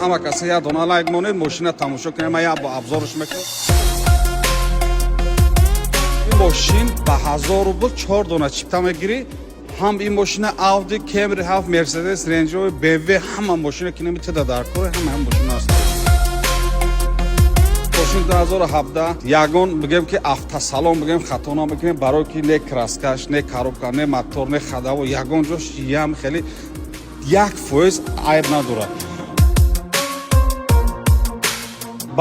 ҳама каса як дона лайк монед мошина тамошо кунем. Ман як обзорш мекунам. Ин мошин ба 1000 рубл 4 дона чипта мегирӣ. ҳам ин мошина Audi, Camry, ҳафт Mercedes, Range Rover, BMW ҳама мошина ки намитада дар кор ҳама мошина аст. Мошин 2017 ягон бигем ки автосалон бигем хато намекунем барои ки не краскаш, не коробка, не мотор, не хадаво ягон ҷош ям хеле 1% айб надорад.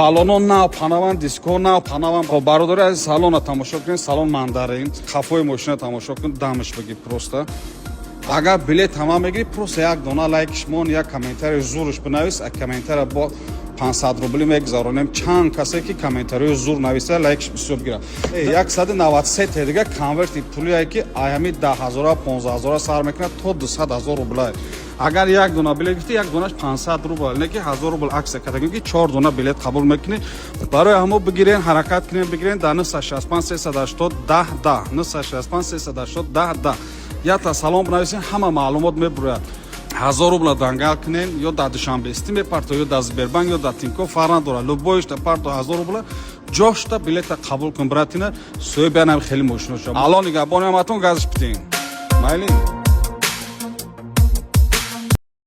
балоно нав панаван, диско нав панаван. Бародари аз салона тамошо кунед, салон мандарин, хафои мошина тамошо кунед, дамш бигӣ просто. Агар билет ҳама мегирӣ, просто як дона лайкиш мон, як комментарий зурш бинавис, а комментарий бо 500 рубли мегзаронем. Чанд касе ки комментарий зур нависа, лайкиш бисёр гира. 193 дига конверти пулие ки аями 10000, 15000 сар мекунад то 200000 рубл. Агар як дона билет гирифти, як донаш 500 рубл, не ки 1000 рубл аксия кардагим ки 4 дона билет қабул мекунед. Барои ҳамо бигирен, ҳаракат кунен, бигирен дар 965 380 10 10 965 380 10 10. Я та салом бинависен, ҳама маълумот мебурад. 1000 рубл дангал кунен, ё дар Душанбе исти мепарто, ё дар Сбербанк, ё дар Тинькофф, фарқ надорад. Любойшта парто 1000 рубл ҷошта билета қабул кун братина. Сои биянам хеле мошино шуд. Алон нигоҳбони ҳаматон газш битин. Майли.